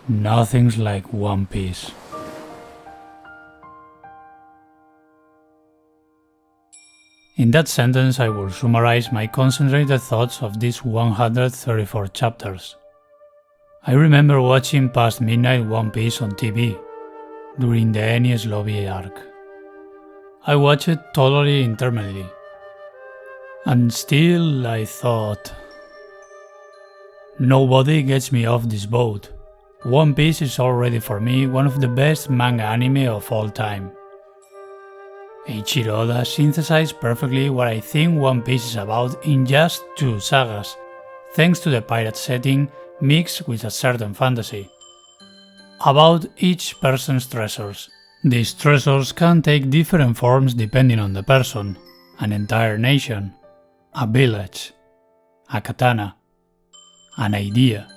Nothing's like One Piece. In that sentence I will summarize my concentrated thoughts of these 134 chapters. I remember watching past midnight One Piece on TV, during the Enies Lobby arc. I watched it totally intermittently. And still I thought, nobody gets me off this boat. One Piece is already for me one of the best manga anime of all time. Eiichiro Oda synthesized perfectly what I think One Piece is about in just 2 sagas, thanks to the pirate setting mixed with a certain fantasy. About each person's treasures. These treasures can take different forms depending on the person, an entire nation, a village, a katana, an idea,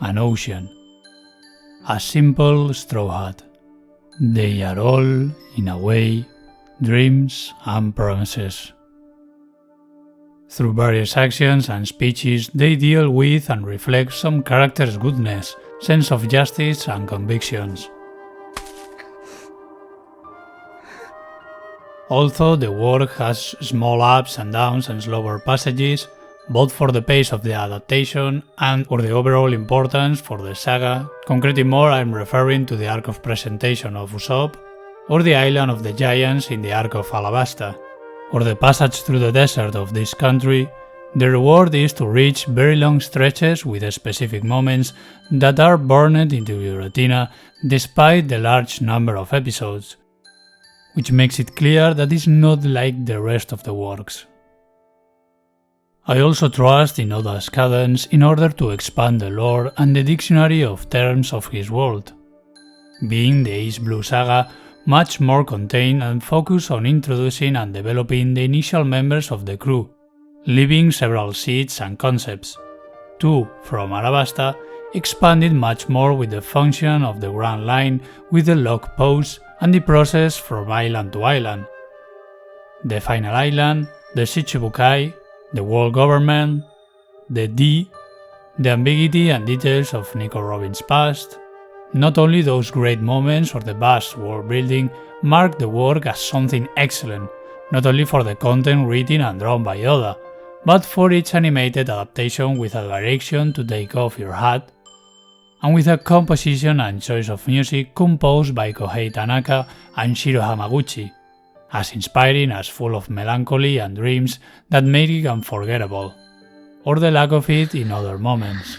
an ocean, a simple straw hat. They are all, in a way, dreams and promises. Through various actions and speeches, they deal with and reflect some characters' goodness, sense of justice and convictions. Although the work has small ups and downs and slower passages, both for the pace of the adaptation and for the overall importance for the saga, concretely more I'm referring to the arc of presentation of Usopp, or the island of the giants in the arc of Alabasta, or the passage through the desert of this country, the reward is to reach very long stretches with specific moments that are burned into your retina despite the large number of episodes, which makes it clear that it's not like the rest of the works. I also trust in Oda's cadence in order to expand the lore and the dictionary of terms of his world, being the East Blue saga much more contained and focused on introducing and developing the initial members of the crew, leaving several seeds and concepts. 2 from Alabasta expanded much more with the function of the Grand Line with the log posts and the process from island to island. The final island, the Shichibukai, the world government, the D, the ambiguity and details of Nico Robin's past. Not only those great moments or the vast world building mark the work as something excellent, not only for the content written and drawn by Oda, but for its animated adaptation with a direction to take off your hat, and with a composition and choice of music composed by Kohei Tanaka and Shiro Hamaguchi, as inspiring as full of melancholy and dreams that make it unforgettable, or the lack of it in other moments.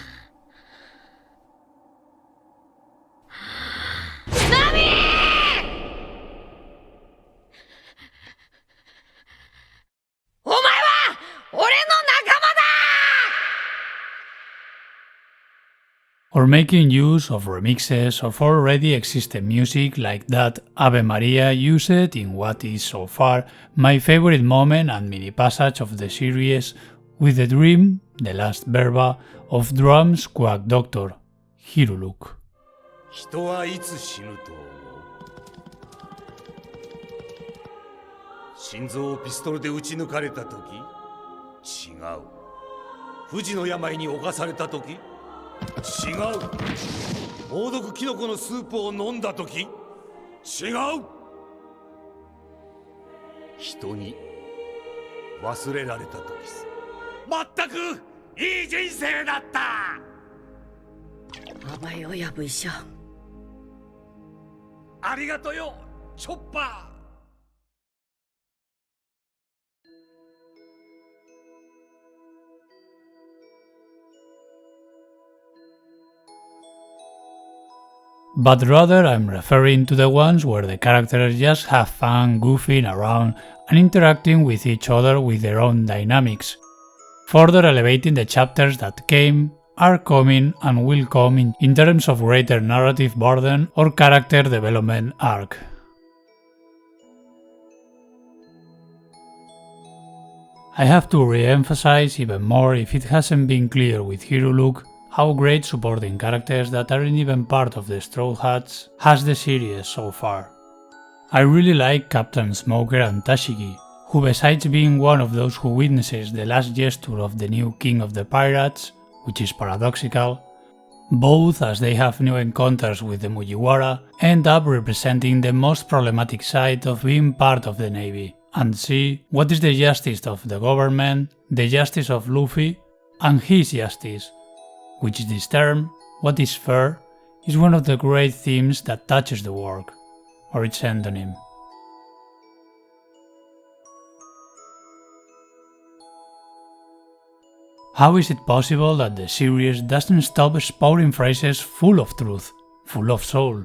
Or making use of remixes of already existing music like that Ave Maria used in what is so far my favorite moment and mini passage of the series with the dream, the last verba, of Drum's Quack Doctor, Hiruluk. 人はいつ死ぬと思う？心臓をピストルで撃ち抜かれた時？違う。不治の病に侵された時？違う。猛毒キノコのスープを飲んだ時？違う。人に忘れられた時さ。全くいい人生だった。阿爸親不一緒。ありがとよ、チョッパー。But rather I'm referring to the ones where the characters just have fun goofing around and interacting with each other with their own dynamics, further elevating the chapters that came, are coming and will come in terms of greater narrative burden or character development arc. I have to re-emphasize even more if it hasn't been clear with Hiruluk how great supporting characters that aren't even part of the Straw Hats has the series so far. I really like Captain Smoker and Tashigi, who besides being one of those who witnesses the last gesture of the new king of the pirates, which is paradoxical, both as they have new encounters with the Mugiwara, end up representing the most problematic side of being part of the Navy, and see what is the justice of the government, the justice of Luffy, and his justice, which this term, what is fair, is one of the great themes that touches the work, or its endonym. How is it possible that the series doesn't stop spouting phrases full of truth, full of soul,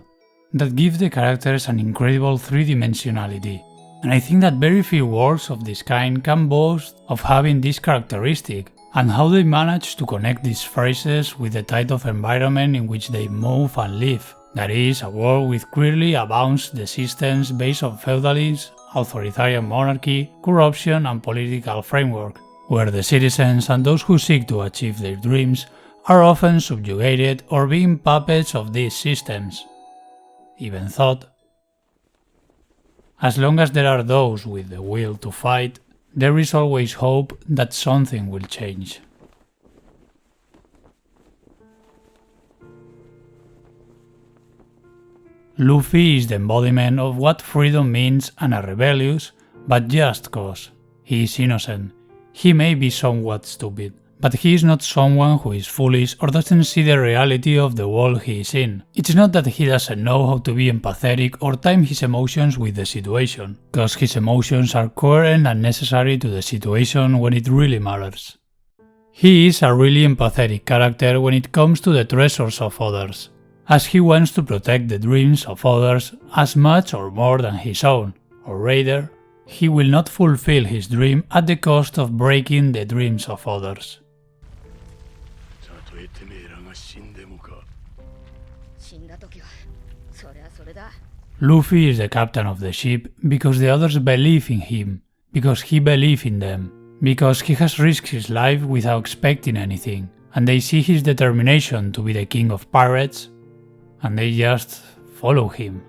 that give the characters an incredible three-dimensionality? And I think that very few works of this kind can boast of having this characteristic, and how they manage to connect these phrases with the type of environment in which they move and live. That is, a world with clearly abounds the systems based on feudalism, authoritarian monarchy, corruption and political framework, where the citizens and those who seek to achieve their dreams are often subjugated or being puppets of these systems. Even thought, as long as there are those with the will to fight, there is always hope that something will change. Luffy is the embodiment of what freedom means and a rebellious, but just cause. He is innocent. He may be somewhat stupid, but he is not someone who is foolish or doesn't see the reality of the world he is in. It's not that he doesn't know how to be empathetic or time his emotions with the situation, because his emotions are coherent and necessary to the situation when it really matters. He is a really empathetic character when it comes to the treasures of others, as he wants to protect the dreams of others as much or more than his own, or rather, he will not fulfill his dream at the cost of breaking the dreams of others. Luffy is the captain of the ship because the others believe in him, because he believes in them, because he has risked his life without expecting anything, and they see his determination to be the king of pirates, and they just follow him.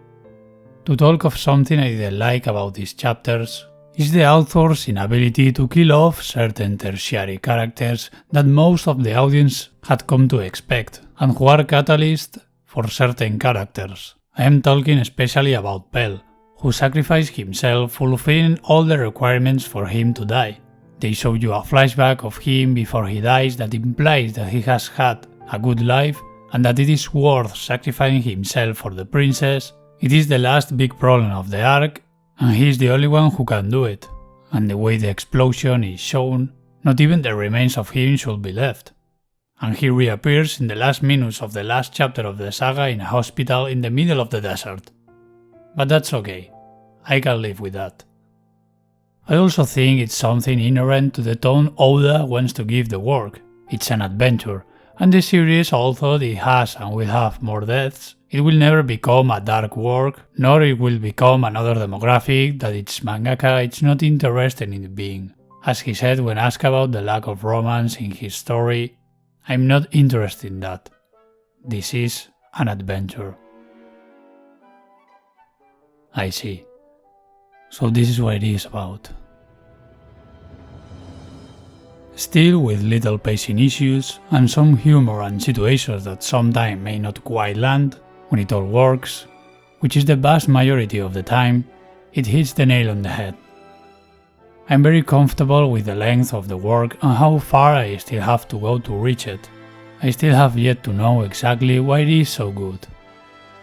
To talk of something I didn't like about these chapters is the author's inability to kill off certain tertiary characters that most of the audience had come to expect, and who are catalysts for certain characters. I am talking especially about Pell, who sacrificed himself fulfilling all the requirements for him to die. They show you a flashback of him before he dies that implies that he has had a good life and that it is worth sacrificing himself for the princess. It is the last big problem of the arc, and he is the only one who can do it. And the way the explosion is shown, not even the remains of him should be left. And he reappears in the last minutes of the last chapter of the saga in a hospital in the middle of the desert. But that's okay, I can live with that. I also think it's something inherent to the tone Oda wants to give the work. It's an adventure, and the series, although it has and will have more deaths, it will never become a dark work, nor it will become another demographic that its mangaka is not interested in being. As he said when asked about the lack of romance in his story, I'm not interested in that. This is an adventure. I see. So this is what it is about. Still with little pacing issues and some humor and situations that sometimes may not quite land, when it all works, which is the vast majority of the time, it hits the nail on the head. I'm very comfortable with the length of the work and how far I still have to go to reach it. I still have yet to know exactly why it is so good.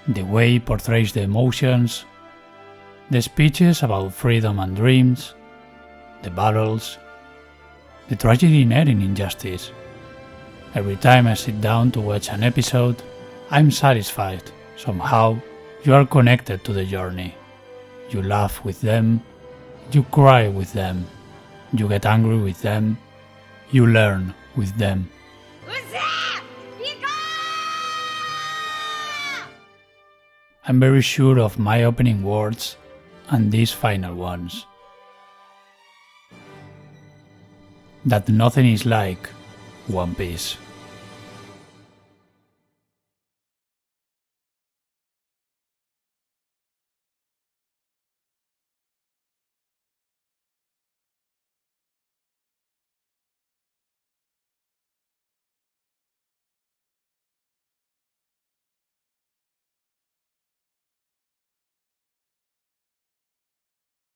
The way it portrays the emotions, the speeches about freedom and dreams, the battles, the tragedy inherent in injustice. Every time I sit down to watch an episode, I'm satisfied. Somehow, you are connected to the journey. You laugh with them, you cry with them, you get angry with them, you learn with them. I'm very sure of my opening words and these final ones. That nothing is like One Piece.